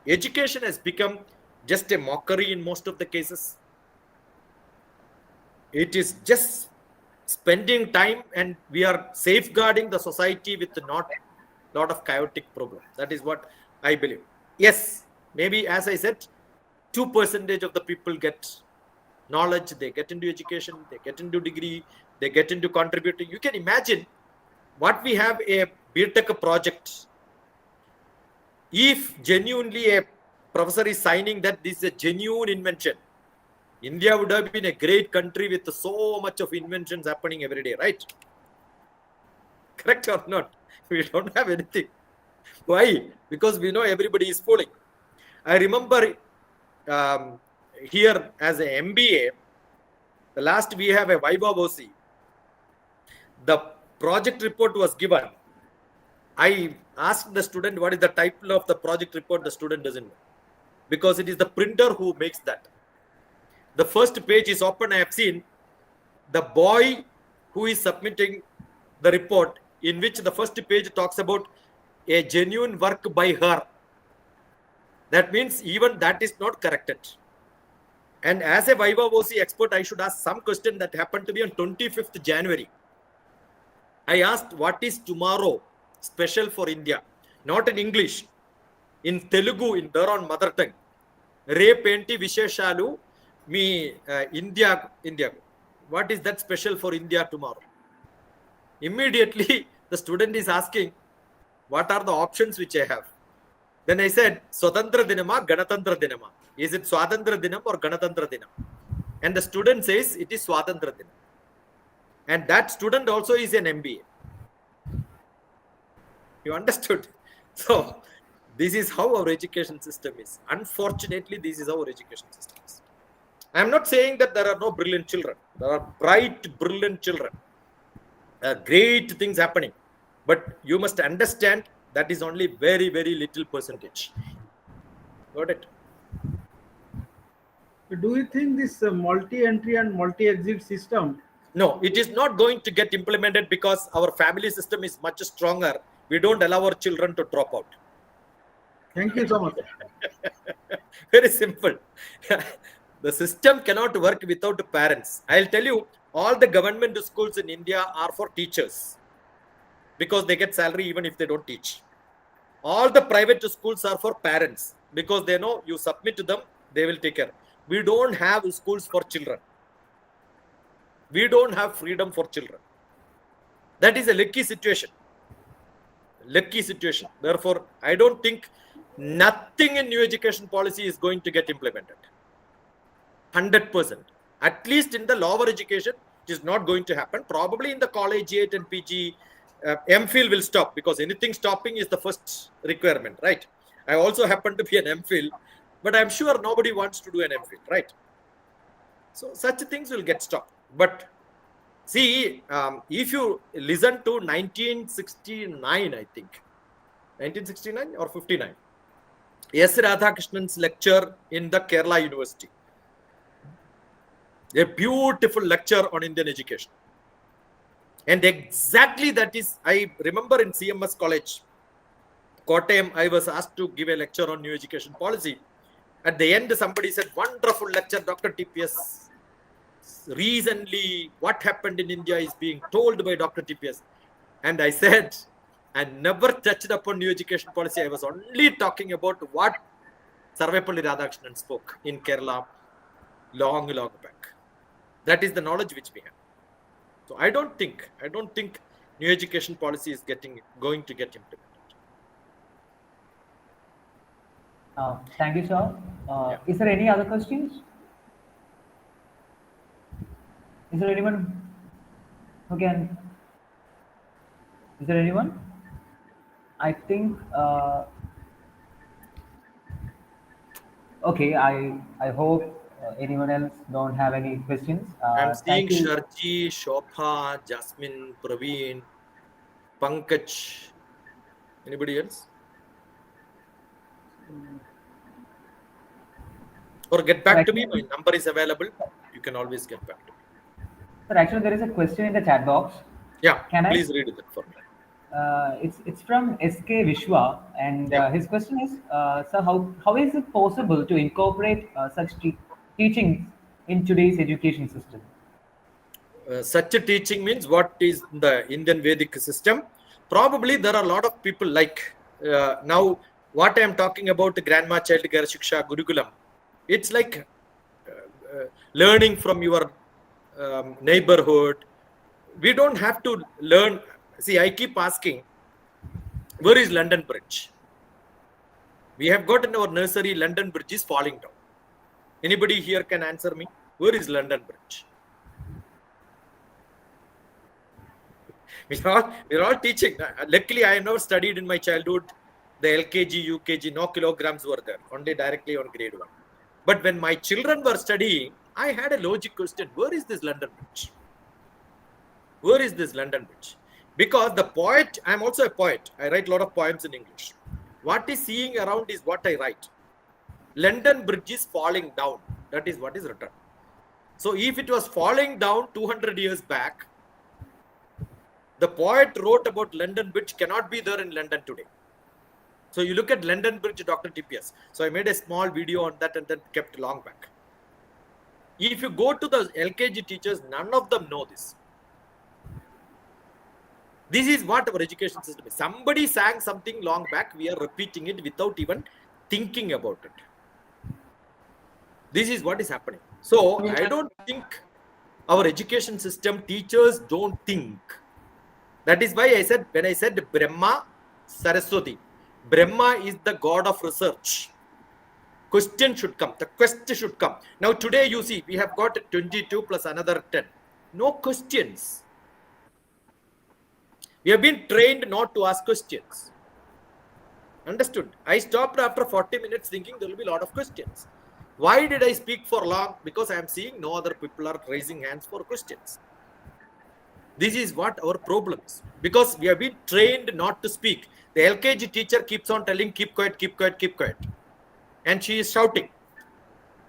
education has become just a mockery in most of the cases. It is just spending time, and we are safeguarding the society with not lot of chaotic problem. That is what I believe. Yes, maybe as I said, 2% of the people get knowledge, they get into education, they get into degree, they get into contributing. You can imagine what we have a BTech project. If genuinely a professor is signing that this is a genuine invention, India would have been a great country with so much of inventions happening every day, right? Correct or not? We don't have anything. Why? Because we know everybody is fooling. I remember here as an MBA, the last we have a Viva Voce. The project report was given. I asked the student what is the title of the project report. The student doesn't know, because it is the printer who makes that. The first page is open. I have seen the boy who is submitting the report, in which the first page talks about a genuine work by her. That means even that is not corrected. And as a Viva Voce expert, I should ask some question that happened to me on 25th January. I asked, what is tomorrow special for India? Not in English, in Telugu, in their own mother tongue. Repenti Visheshalu, me India. What is that special for India tomorrow? Immediately, the student is asking, what are the options which I have? Then I said, Swatantra Dinama, Ganatantra Dinama. Is it Swatantra Dinam or Ganatantra Dinam? And the student says it is Swatantra Dinam. And that student also is an MBA. You understood? So, this is how our education system is. Unfortunately, this is how our education system is. I am not saying that there are no brilliant children. There are bright, brilliant children. Great things happening. But you must understand that is only very, very little percentage. Got it? Do you think this multi-entry and multi-exit system? No, it is not going to get implemented because our family system is much stronger. We don't allow our children to drop out. Thank you so much. Very simple. The system cannot work without parents. I'll tell you, all the government schools in India are for teachers, because they get salary even if they don't teach. All the private schools are for parents, because they know you submit to them, they will take care. We don't have schools for children. We don't have freedom for children. That is a lucky situation. Lucky situation. Therefore, I don't think nothing in new education policy is going to get implemented. 100%. At least in the lower education, it is not going to happen. Probably in the collegiate and PG, MPhil will stop, because anything stopping is the first requirement, right? I also happen to be an MPhil, but I'm sure nobody wants to do an MPhil, right? So such things will get stopped. But see, if you listen to 1969, I think, 1969 or 59, S. Radhakrishnan's lecture in the Kerala University, a beautiful lecture on Indian education. And exactly that is, I remember in CMS College, Kottayam, I was asked to give a lecture on new education policy. At the end, somebody said, wonderful lecture, Dr. TPS. Recently, what happened in India is being told by Dr. TPS. And I said, I never touched upon new education policy. I was only talking about what Sarvepalli Radhakrishnan spoke in Kerala long back. That is the knowledge which we have. So I don't think new education policy is going to get implemented. Thank you, sir. Is there any other questions? Is there anyone who can? Is there anyone? I think. Okay. I hope anyone else don't have any questions. I'm seeing thank you. Sharji, Shobha, Jasmine, Praveen, Pankaj. Anybody else? Or get back to me. My number is available. You can always get back to me. Sir, actually, there is a question in the chat box. Yeah, Can I? please read it for me. It's from SK Vishwa, and Yeah. his question is, sir, how is it possible to incorporate such teachings in today's education system? Such a teaching means what is the Indian Vedic system? Probably there are a lot of people like now what I am talking about, the grandma child care shiksha gurukulam. It's like learning from your neighborhood. We don't have to learn. See, I keep asking, where is London Bridge? We have got in our nursery, London Bridge is falling down. Anybody here can answer me? Where is London Bridge? We're all teaching. Luckily, I have never studied in my childhood. The LKG, UKG, no kilograms were there, only directly on grade 1. But when my children were studying, I had a logic question. Where is this London Bridge? Where is this London Bridge? Because the poet, I'm also a poet. I write a lot of poems in English. What is seeing around is what I write. London Bridge is falling down. That is what is written. So if it was falling down 200 years back, the poet wrote about London Bridge cannot be there in London today. So you look at London Bridge, Dr. TPS. So I made a small video on that and then kept long back. If you go to the LKG teachers, none of them know this. This is what our education system is. Somebody sang something long back. We are repeating it without even thinking about it. This is what is happening. So I don't think our education system, teachers don't think. That is why I said, when I said Brahma, Saraswati, Brahma is the god of research. Question should come. The question should come. Now today you see, we have got 22 plus another 10. No questions. We have been trained not to ask questions. Understood? I stopped after 40 minutes thinking there will be a lot of questions. Why did I speak for long? Because I am seeing no other people are raising hands for questions. This is what our problem is. Because we have been trained not to speak. The LKG teacher keeps on telling, keep quiet, keep quiet, keep quiet. And she is shouting.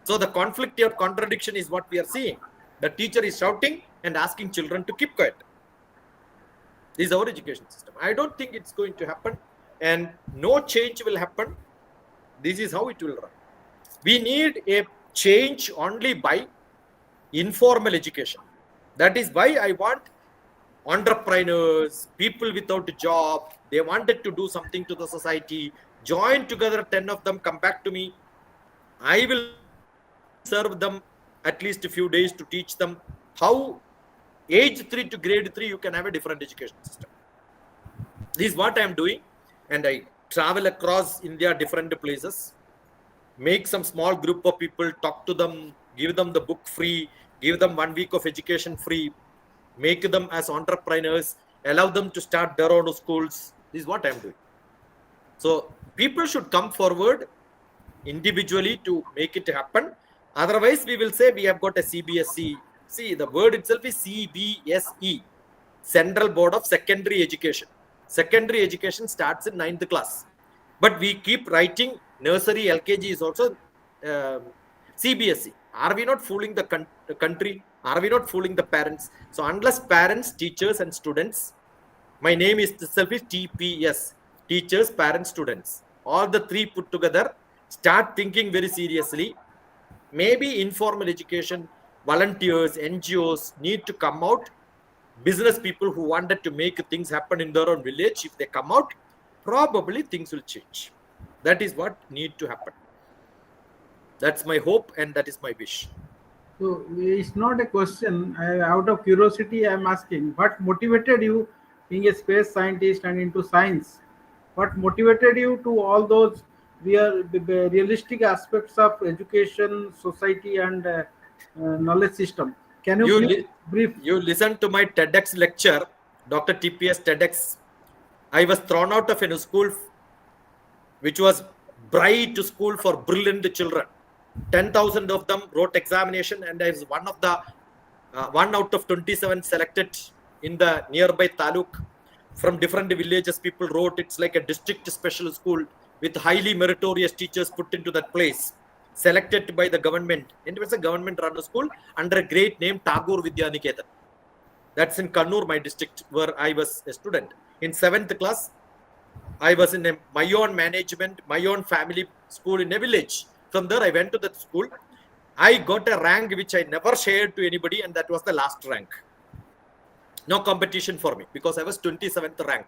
So the conflict or contradiction is what we are seeing. The teacher is shouting and asking children to keep quiet. This is our education system. I don't think it's going to happen. And no change will happen. This is how it will run. We need a change only by informal education. That is why I want entrepreneurs, people without a job, they wanted to do something to the society, join together, 10 of them, come back to me. I will serve them at least a few days to teach them how age 3 to grade 3, you can have a different education system. This is what I am doing. And I travel across India, different places, make some small group of people, talk to them, give them the book free, give them 1 week of education free, make them as entrepreneurs, allow them to start their own schools. This is what I'm doing. So people should come forward individually to make it happen. Otherwise, we will say we have got a CBSE. See, the word itself is CBSE, Central Board of Secondary Education. Secondary education starts in 9th class. But we keep writing nursery, LKG is also CBSE. Are we not fooling the country? Are we not fooling the parents? So unless parents, teachers and students, my name is itself is TPS, teachers, parents, students, all the three put together, start thinking very seriously. Maybe informal education, volunteers, NGOs need to come out. Business people who wanted to make things happen in their own village, if they come out, probably things will change. That is what need to happen. That's my hope and that is my wish. So it's not a question. Out of curiosity, I'm asking, what motivated you being a space scientist and into science? What motivated you to all those realistic aspects of education, society, and knowledge system? Can you please brief? You listen to my TEDx lecture, Dr. TPS TEDx. I was thrown out of a school which was bright school for brilliant children. 10,000 of them wrote examination, and I was one of the 1 out of 27 selected in the nearby taluk. From different villages, people wrote. It's like a district special school with highly meritorious teachers put into that place, selected by the government. And it was a government-run school under a great name, Tagore Vidyaniketan. That's in Kannur, my district, where I was a student. In 7th class, I was in my own management, my own family school in a village. From there, I went to that school. I got a rank which I never shared to anybody, and that was the last rank. No competition for me because I was 27th rank.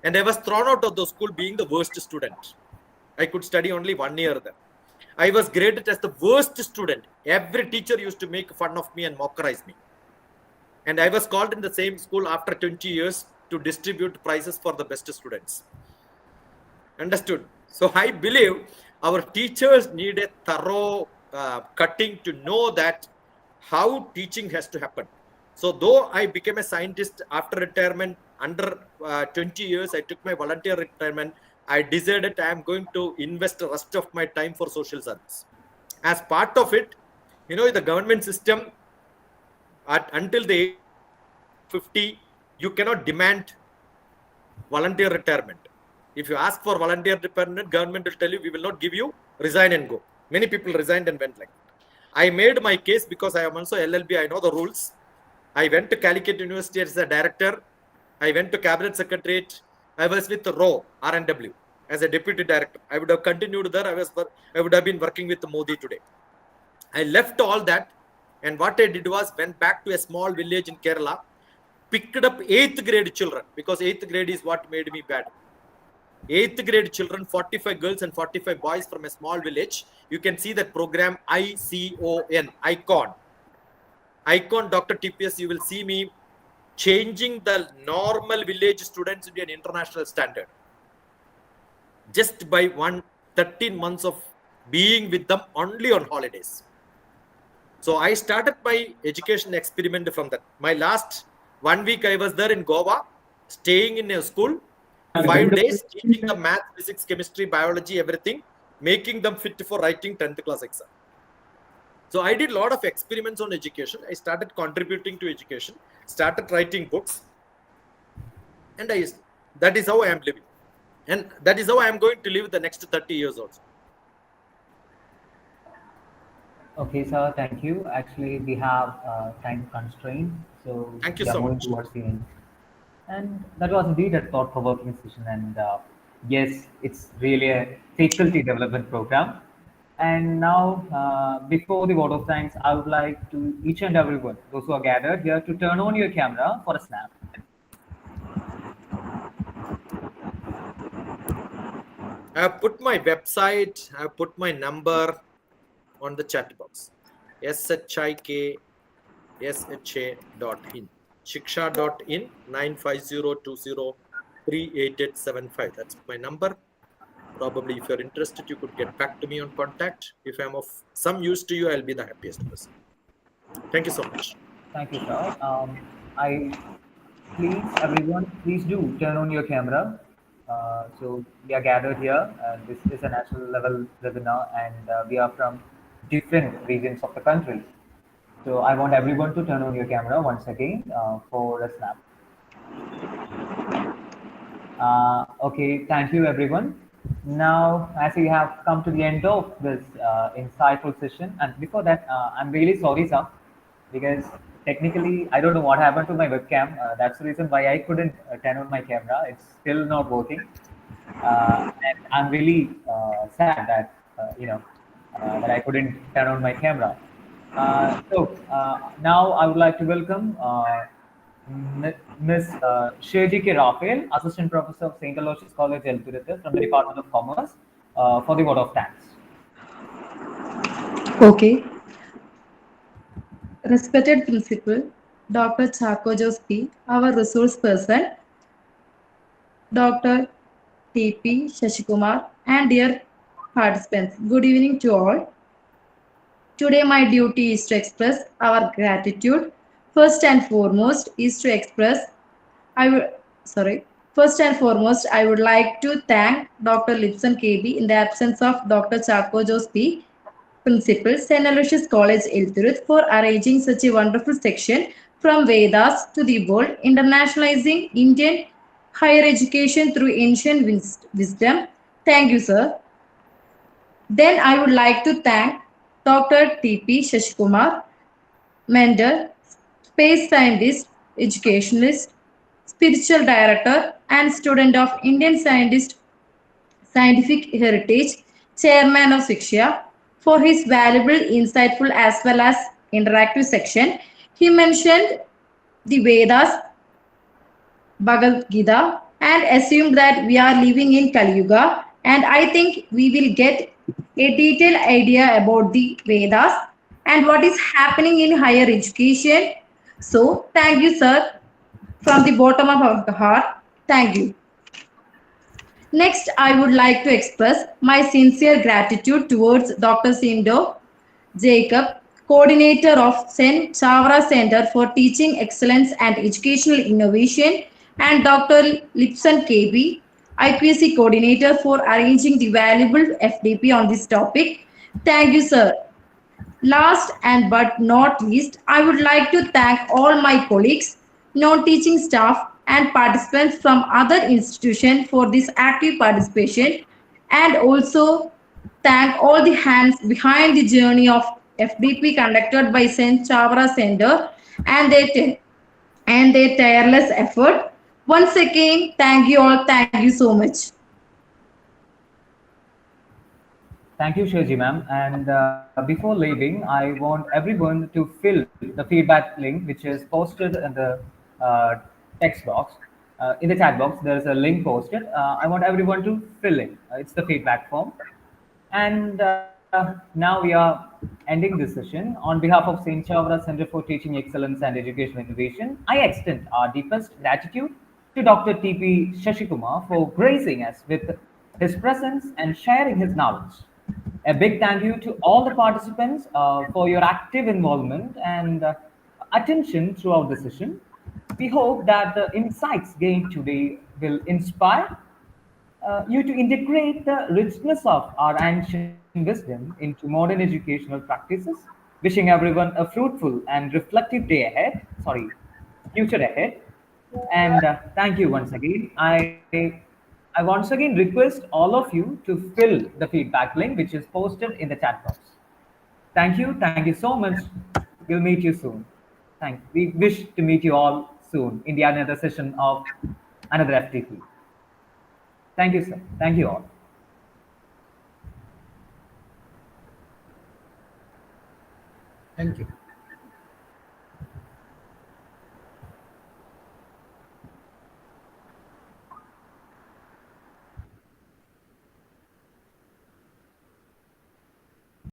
And I was thrown out of the school being the worst student. I could study only 1 year there. I was graded as the worst student. Every teacher used to make fun of me and mockerize me. And I was called in the same school after 20 years to distribute prizes for the best students. Understood? So I believe our teachers need a thorough cutting to know that how teaching has to happen. So though I became a scientist after retirement, under 20 years, I took my volunteer retirement. I decided I am going to invest the rest of my time for social service. As part of it, the government system, until the age of 50, you cannot demand volunteer retirement. If you ask for volunteer retirement, government will tell you, we will not give you, resign and go. Many people resigned and went like that. I made my case because I am also LLB, I know the rules. I went to Calicut University as a director. I went to Cabinet Secretariat. I was with RAW, RNW, as a deputy director. I would have continued there. I would have been working with Modi today. I left all that, and what I did was went back to a small village in Kerala, picked up 8th grade children, because 8th grade is what made me bad. 8th grade children, 45 girls and 45 boys from a small village. You can see that program ICON, Dr. TPS. You will see me changing the normal village students into an international standard just by 13 months of being with them only on holidays. So I started my education experiment from that. My last 1 week I was there in Goa, staying in a school, 5 days, teaching them math, physics, chemistry, biology, everything, making them fit for writing 10th class exam. So I did a lot of experiments on education. I started contributing to education, started writing books, and that is how I am living. And that is how I am going to live the next 30 years also. Okay, sir, thank you. Actually, we have time constraint, so Thank you we are so moving much. towards the end. And that was indeed a thought-provoking session. And yes, it's really a faculty development program. And now, before the vote of thanks, I would like to each and everyone, those who are gathered here, to turn on your camera for a snap. I have put my website, I have put my number on the chat box. SHIKSHA.in. Shiksha.in 95020388875. That's my number. Probably if you're interested, you could get back to me on contact. If I'm of some use to you, I'll be the happiest person. Thank you so much. Thank you, sir. Everyone, please do turn on your camera. So we are gathered here. This is a national level webinar, and we are from different regions of the country. So I want everyone to turn on your camera once again for a snap. Okay, thank you, everyone. Now, as we have come to the end of this insightful session, and before that, I'm really sorry, sir, because technically I don't know what happened to my webcam. That's the reason why I couldn't turn on my camera. It's still not working, and I'm really sad that that I couldn't turn on my camera. Now I would like to welcome Ms. Shejike Raphael, Assistant Professor of St. Aloysius College, Elturithu, from the Department of Commerce, for the vote of thanks. Okay. Respected Principal, Dr. Chako Jospi, our resource person, Dr. P Sasikumar, and dear participants, good evening to all. Today my duty is to express our gratitude. First and foremost, I would like to thank Dr. Lipson KB in the absence of Dr. Chako Jospi, Principal, St. Aloysius College, Elturuth, for arranging such a wonderful section from Vedas to the world, internationalizing Indian higher education through ancient wisdom. Thank you, sir. Then I would like to thank Dr. P Sasikumar, mentor, space scientist, educationalist, spiritual director, and student of Indian Scientific Heritage, chairman of SHIKSHA, for his valuable, insightful, as well as interactive section. He mentioned the Vedas, Bhagavad Gita, and assumed that we are living in Kali Yuga. And I think we will get a detailed idea about the Vedas and what is happening in higher education. So, thank you, sir, from the bottom of our heart. Thank you. Next, I would like to express my sincere gratitude towards Dr. Sindo Jacob, coordinator of St. Chavra Center for Teaching Excellence and Educational Innovation, and Dr. Lipson KB, IQC coordinator, for arranging the valuable FDP on this topic. Thank you, sir. Last and but not least, I would like to thank all my colleagues, non-teaching staff, and participants from other institutions for this active participation, and also thank all the hands behind the journey of FDP conducted by St. Chavra Center and their tireless effort. Once again, thank you all. Thank you so much. Thank you, Shirji ma'am. And before leaving, I want everyone to fill the feedback link, which is posted in the uh, text box. In the chat box, there's a link posted. I want everyone to fill in. It's the feedback form. And now we are ending this session. On behalf of St. Chavra Center for Teaching Excellence and Educational Innovation, I extend our deepest gratitude to Dr. P Sasikumar for gracing us with his presence and sharing his knowledge. A big thank you to all the participants for your active involvement and attention throughout the session. We hope that the insights gained today will inspire you to integrate the richness of our ancient wisdom into modern educational practices. Wishing everyone a fruitful and reflective day ahead, future ahead. And thank you once again. I once again request all of you to fill the feedback link, which is posted in the chat box. Thank you so much. We'll meet you soon. We wish to meet you all soon in the another session of another FTP. Thank you, sir. Thank you all. Thank you.